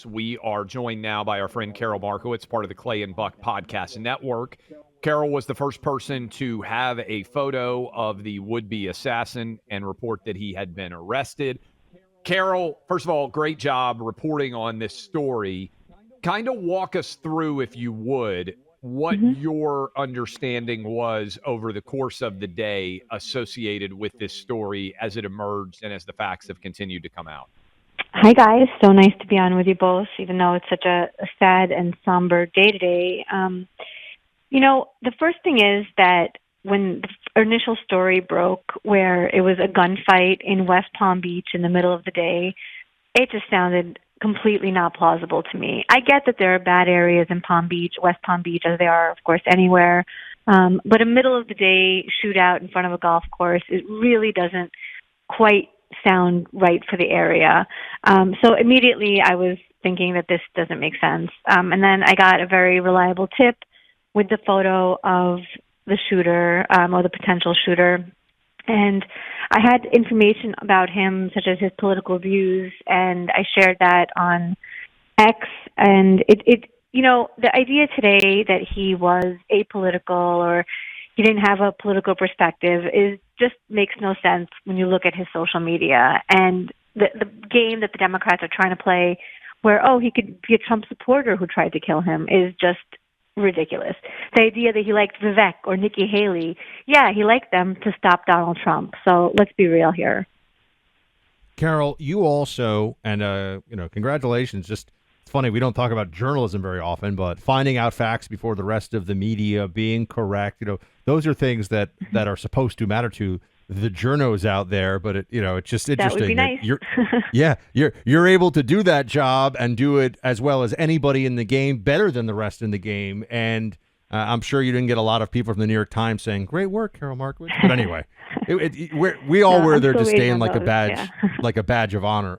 We are joined now by our friend Karol Markowicz, part of the Clay and Buck Podcast Network. Karol was the first person to have a photo of the would-be assassin and report that he had been arrested. Karol, first of all, great job reporting on this story. Kind of walk us through, if you would, what your understanding was over the course of the day associated with this story as it emerged and as the facts have continued to come out. Hi, guys. So nice to be on with you both, even though it's such a sad and somber day today. The first thing is that when the initial story broke, where it was a gunfight in West Palm Beach in the middle of the day, it just sounded completely not plausible to me. I get that there are bad areas in Palm Beach, West Palm Beach, as there are, of course, anywhere. But a middle of the day shootout in front of a golf course, it really doesn't quite sound right for the area. So immediately I was thinking that this doesn't make sense. And then I got a very reliable tip with the photo of the shooter, or the potential shooter. And I had information about him, such as his political views, and I shared that on X. And the idea today that he was apolitical or he didn't have a political perspective just makes no sense when you look at his social media. And the game that the Democrats are trying to play where, he could be a Trump supporter who tried to kill him is just ridiculous. The idea that he liked Vivek or Nikki Haley, he liked them to stop Donald Trump. So let's be real here. Karol, you also, and congratulations. It's funny, we don't talk about journalism very often, but finding out facts before the rest of the media, being correct, those are things that are supposed to matter to the journos out there. But it's just interesting. That would be nice. You're able to do that job and do it as well as anybody in the game, better than the rest in the game. And I'm sure you didn't get a lot of people from the New York Times saying, "Great work, Karol Markowicz." But anyway, we all wear their disdain like a badge, like a badge of honor.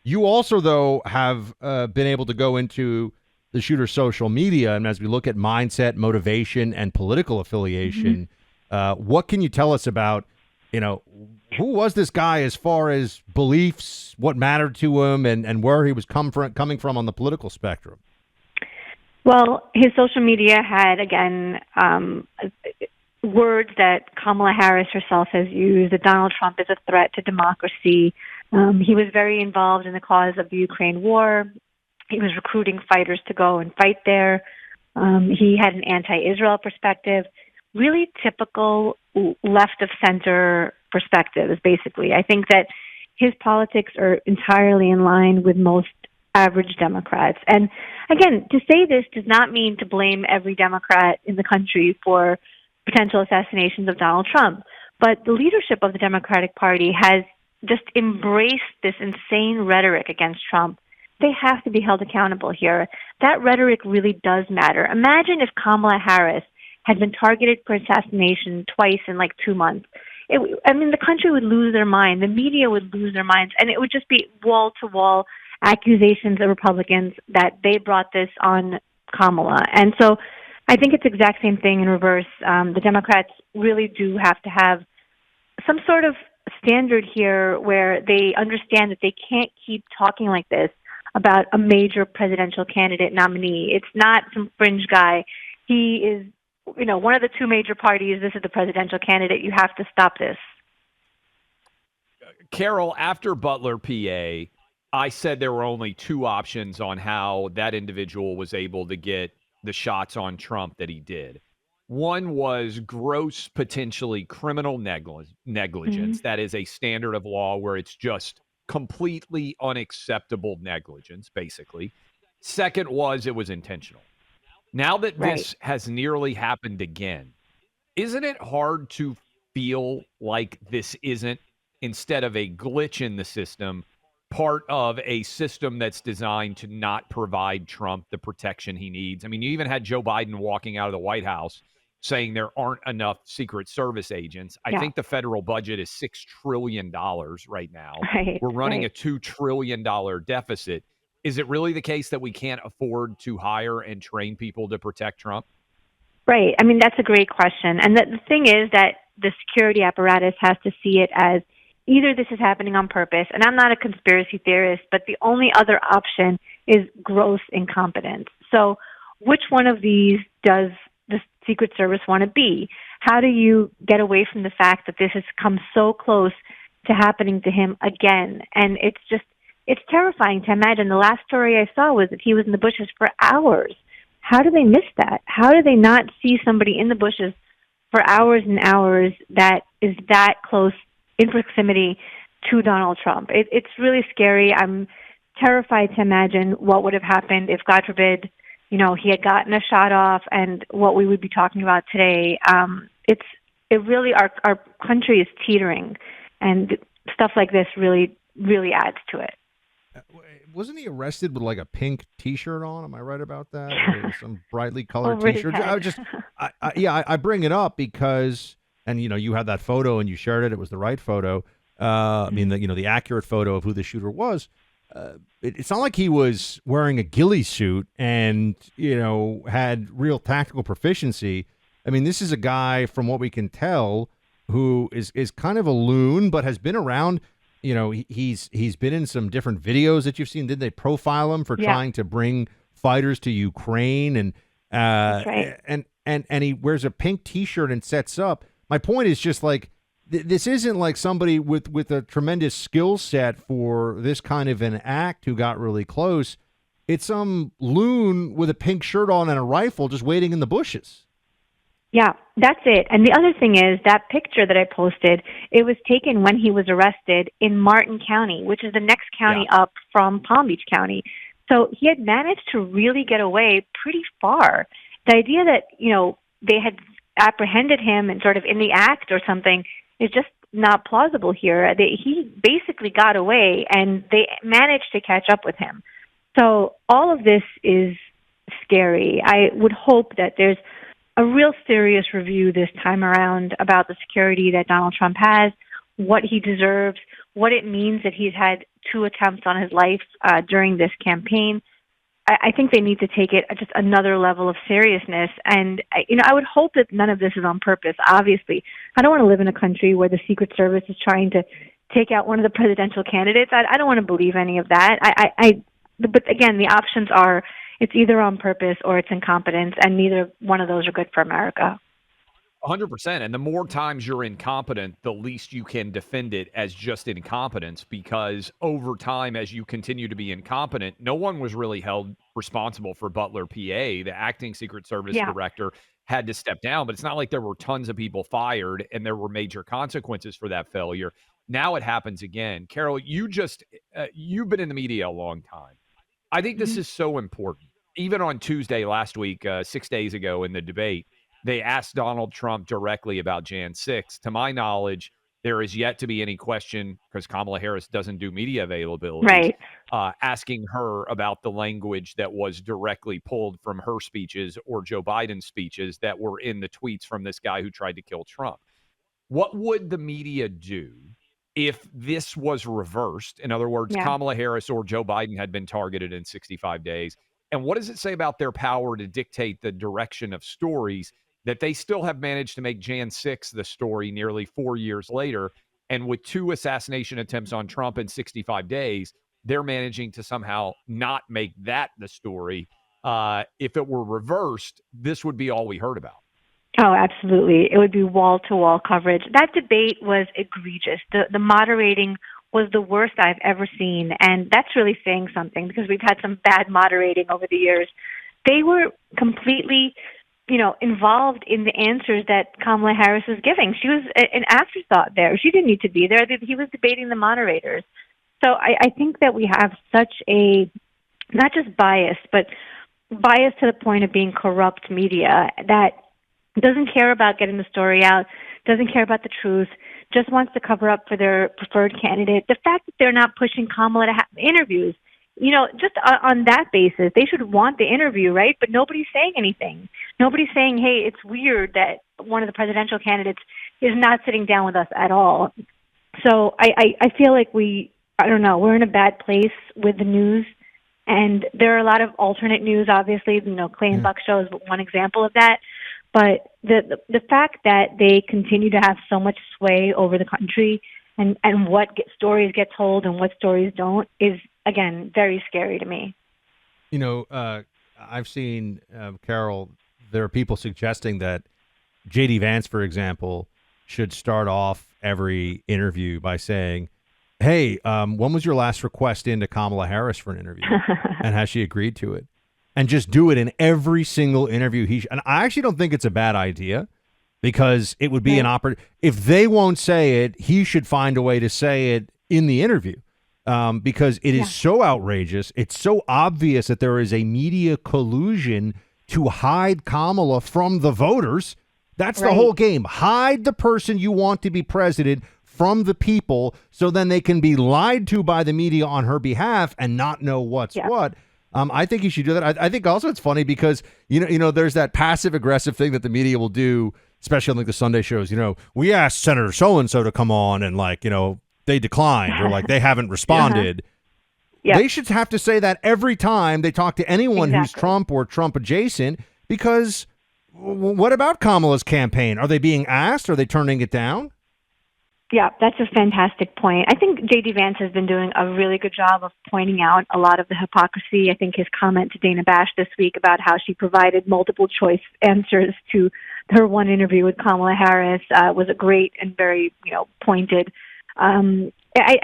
You also, though, have been able to go into the shooter's social media, and as we look at mindset, motivation, and political affiliation, what can you tell us about, who was this guy as far as beliefs, what mattered to him, and where he was coming from on the political spectrum? Well, his social media had, again, words that Kamala Harris herself has used, that Donald Trump is a threat to democracy. He was very involved in the cause of the Ukraine war. He was recruiting fighters to go and fight there. He had an anti-Israel perspective, really typical left-of-center perspectives, basically. I think that his politics are entirely in line with most average Democrats. And again, to say this does not mean to blame every Democrat in the country for potential assassinations of Donald Trump. But the leadership of the Democratic Party has just embraced this insane rhetoric against Trump. They have to be held accountable here. That rhetoric really does matter. Imagine if Kamala Harris had been targeted for assassination twice in 2 months. The country would lose their mind. The media would lose their minds. And it would just be wall-to-wall accusations of Republicans that they brought this on Kamala. And so I think it's the exact same thing in reverse. The Democrats really do have to have some sort of standard here where they understand that they can't keep talking like this about a major presidential candidate nominee. It's not some fringe guy. He is, one of the two major parties. This is the presidential candidate. You have to stop this. Karol, after Butler, PA, I said there were only two options on how that individual was able to get the shots on Trump that he did. One was gross, potentially criminal negligence. That is a standard of law where it's just completely unacceptable negligence, basically. Second was it was intentional. Now that this has nearly happened again, isn't it hard to feel like this isn't, instead of a glitch in the system, part of a system that's designed to not provide Trump the protection he needs? I mean, you even had Joe Biden walking out of the White House saying there aren't enough Secret Service agents. I think the federal budget is $6 trillion right now. We're running a $2 trillion deficit. Is it really the case that we can't afford to hire and train people to protect Trump? Right. I mean, that's a great question. And the thing is that the security apparatus has to see it as either this is happening on purpose, and I'm not a conspiracy theorist, but the only other option is gross incompetence. So which one of these does the Secret Service want to be? How do you get away from the fact that this has come so close to happening to him again? And it's terrifying to imagine. The last story I saw was that he was in the bushes for hours. How do they miss that? How do they not see somebody in the bushes for hours and hours that is that close in proximity to Donald Trump? It's really scary. I'm terrified to imagine what would have happened if, God forbid, he had gotten a shot off, and what we would be talking about today. Our country is teetering, and stuff like this really, really adds to it. Wasn't he arrested with like a pink T-shirt on? Am I right about that? Or some brightly colored Over T-shirt. his head. I bring it up because, and you had that photo and you shared it. It was the right photo. I mean, the accurate photo of who the shooter was. It's not like he was wearing a ghillie suit and had real tactical proficiency. I mean, this is a guy, from what we can tell, who is kind of a loon, but has been around. He's been in some different videos that you've seen. Did they profile him for trying to bring fighters to Ukraine? And That's right. and he wears a pink T-shirt and sets up. My point is just like this isn't like somebody with a tremendous skill set for this kind of an act who got really close. It's some loon with a pink shirt on and a rifle just waiting in the bushes. Yeah, that's it. And the other thing is that picture that I posted, it was taken when he was arrested in Martin County, which is the next county up from Palm Beach County. So he had managed to really get away pretty far. The idea that, they had apprehended him and sort of in the act or something is just not plausible here. He basically got away, and they managed to catch up with him. So all of this is scary. I would hope that there's a real serious review this time around about the security that Donald Trump has, what he deserves, what it means that he's had 2 attempts on his life during this campaign. I think they need to take it just another level of seriousness. And, I would hope that none of this is on purpose. Obviously, I don't want to live in a country where the Secret Service is trying to take out one of the presidential candidates. I don't want to believe any of that. But again, the options are it's either on purpose or it's incompetence, and neither one of those are good for America. 100%. And the more times you're incompetent, the least you can defend it as just incompetence, because over time, as you continue to be incompetent, no one was really held responsible for Butler, PA. The acting Secret Service director had to step down, but it's not like there were tons of people fired and there were major consequences for that failure. Now it happens again. Karol, you've been in the media a long time. I think this is so important. Even on Tuesday last week, 6 days ago in the debate, they asked Donald Trump directly about Jan 6. To my knowledge, there is yet to be any question, because Kamala Harris doesn't do media availability, asking her about the language that was directly pulled from her speeches or Joe Biden's speeches that were in the tweets from this guy who tried to kill Trump. What would the media do if this was reversed? In other words, Kamala Harris or Joe Biden had been targeted in 65 days. And what does it say about their power to dictate the direction of stories that they still have managed to make Jan 6 the story nearly 4 years later? And with 2 assassination attempts on Trump in 65 days, they're managing to somehow not make that the story. If it were reversed, this would be all we heard about. Oh, absolutely. It would be wall-to-wall coverage. That debate was egregious. The moderating was the worst I've ever seen, and that's really saying something, because we've had some bad moderating over the years. They were completely, involved in the answers that Kamala Harris was giving. She was an afterthought there. She didn't need to be there. He was debating the moderators. So I think that we have such a, not just bias, but bias to the point of being corrupt media that doesn't care about getting the story out, doesn't care about the truth, just wants to cover up for their preferred candidate. The fact that they're not pushing Kamala to have interviews, just on that basis, they should want the interview, right? But nobody's saying anything. Nobody's saying, hey, it's weird that one of the presidential candidates is not sitting down with us at all. So I feel like we're in a bad place with the news. And there are a lot of alternate news, obviously. Clay and Buck show is one example of that. But the fact that they continue to have so much sway over the country and what stories get told and what stories don't is, again, very scary to me. I've seen, Carol, there are people suggesting that J.D. Vance, for example, should start off every interview by saying, hey, when was your last request into Kamala Harris for an interview? And has she agreed to it? And just do it in every single interview. And I actually don't think it's a bad idea, because it would be an opportunity. If they won't say it, he should find a way to say it in the interview, because it is so outrageous. It's so obvious that there is a media collusion to hide Kamala from the voters. That's the whole game. Hide the person you want to be president from the people, so then they can be lied to by the media on her behalf and not know what's what. I think you should do that. I think also it's funny because, there's that passive aggressive thing that the media will do, especially on like the Sunday shows. We asked Senator so-and-so to come on and they declined, or they haven't responded. They should have to say that every time they talk to anyone who's Trump or Trump adjacent, because what about Kamala's campaign? Are they being asked? Are they turning it down? Yeah, that's a fantastic point. I think J.D. Vance has been doing a really good job of pointing out a lot of the hypocrisy. I think his comment to Dana Bash this week about how she provided multiple choice answers to her one interview with Kamala Harris was a great and very, pointed. I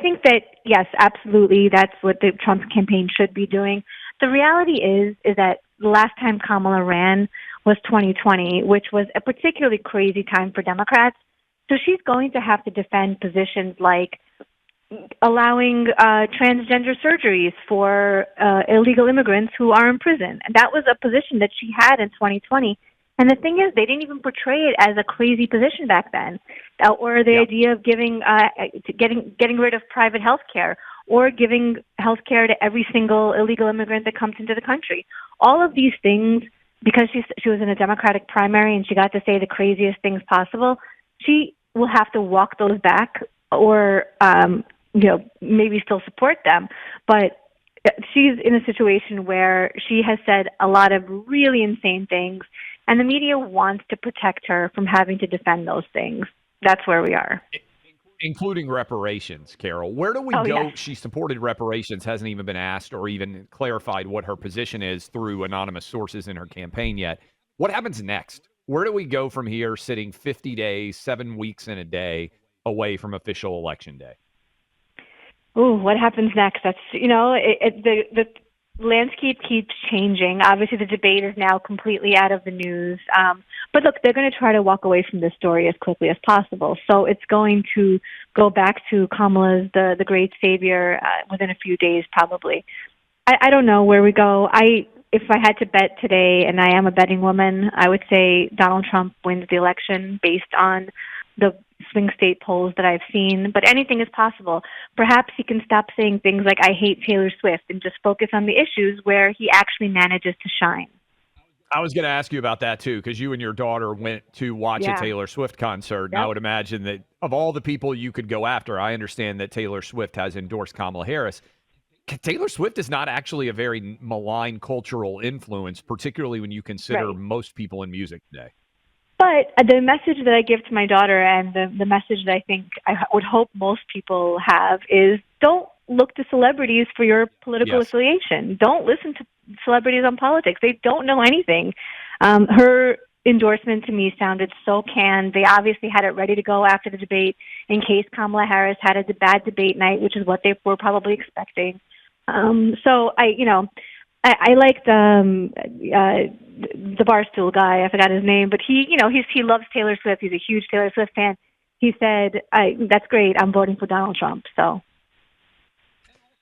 think that, yes, absolutely, that's what the Trump campaign should be doing. The reality is that the last time Kamala ran was 2020, which was a particularly crazy time for Democrats. So she's going to have to defend positions like allowing transgender surgeries for illegal immigrants who are in prison. And that was a position that she had in 2020. And the thing is, they didn't even portray it as a crazy position back then, or the idea of getting rid of private health care, or giving health care to every single illegal immigrant that comes into the country. All of these things, because she was in a Democratic primary and she got to say the craziest things possible, she will have to walk those back, or maybe still support them. But she's in a situation where she has said a lot of really insane things, and the media wants to protect her from having to defend those things. That's where we are. Including reparations, Carol. Where do we go? Yes. She supported reparations, hasn't even been asked or even clarified what her position is through anonymous sources in her campaign yet. What happens next? Where do we go from here, sitting 50 days, 7 weeks and a day away from official election day? Ooh, what happens next? That's, the landscape keeps changing. Obviously, the debate is now completely out of the news. But look, they're going to try to walk away from this story as quickly as possible. So it's going to go back to Kamala's the great savior within a few days, probably. I don't know where we go. If I had to bet today, and I am a betting woman, I would say Donald Trump wins the election based on the swing state polls that I've seen. But anything is possible. Perhaps he can stop saying things like, I hate Taylor Swift, and just focus on the issues where he actually manages to shine. I was going to ask you about that, too, because you and your daughter went to watch a Taylor Swift concert. And I would imagine that of all the people you could go after, I understand that Taylor Swift has endorsed Kamala Harris. Taylor Swift is not actually a very malign cultural influence, particularly when you consider most people in music today. But the message that I give to my daughter, and the message that I think I would hope most people have, is don't look to celebrities for your political affiliation. Don't listen to celebrities on politics. They don't know anything. Her endorsement to me sounded so canned. They obviously had it ready to go after the debate in case Kamala Harris had a bad debate night, which is what they were probably expecting. So I liked the Barstool guy. I forgot his name, but he loves Taylor Swift. He's a huge Taylor Swift fan. He said, "That's great. I'm voting for Donald Trump." So.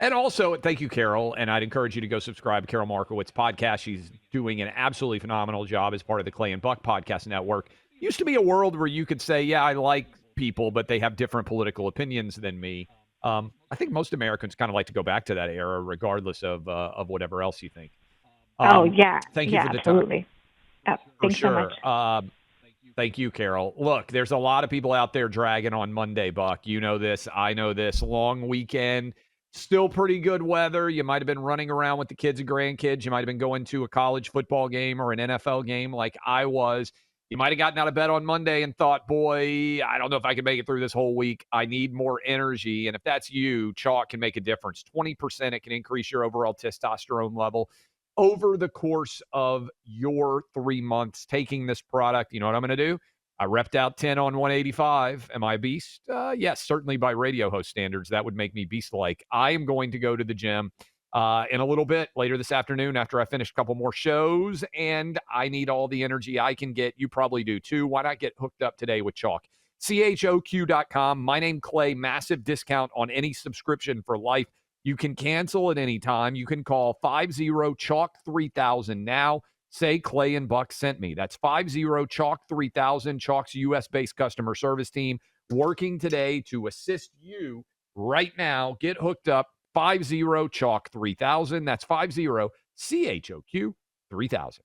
And also, thank you, Carol. And I'd encourage you to go subscribe to Karol Markowicz podcast. She's doing an absolutely phenomenal job as part of the Clay and Buck Podcast Network. Used to be a world where you could say, yeah, I like people, but they have different political opinions than me. I think most Americans kind of like to go back to that era, regardless of whatever else you think. Thank you for the absolutely. time. Thanks so much. Thank you, Carol. Look, there's a lot of people out there dragging on Monday, Buck. You know this. I know this. Long weekend. Still pretty good weather. You might have been running around with the kids and grandkids. You might have been going to a college football game or an NFL game like I was. You might have gotten out of bed on Monday and thought, boy, I don't know if I can make it through this whole week. I need more energy. And if that's you, chalk can make a difference. 20%, it can increase your overall testosterone level. over the course of your 3 months taking this product, you know what I'm going to do? I repped out 10 on 185. Am I a beast? Yes, certainly by radio host standards. That would make me beast-like. I am going to go to the gym in a little bit later this afternoon after I finish a couple more shows, and I need all the energy I can get. You probably do too. Why not get hooked up today with Chalk? CHOQ.com. My name, Clay. Massive discount on any subscription for life. You can cancel at any time. You can call 50-CHALK-3000 now. Say Clay and Buck sent me. That's 50-CHALK-3000. Chalk's U.S.-based customer service team working today to assist you right now. Get hooked up. 50-CHALK-3000. That's 50-CHOQ-3000.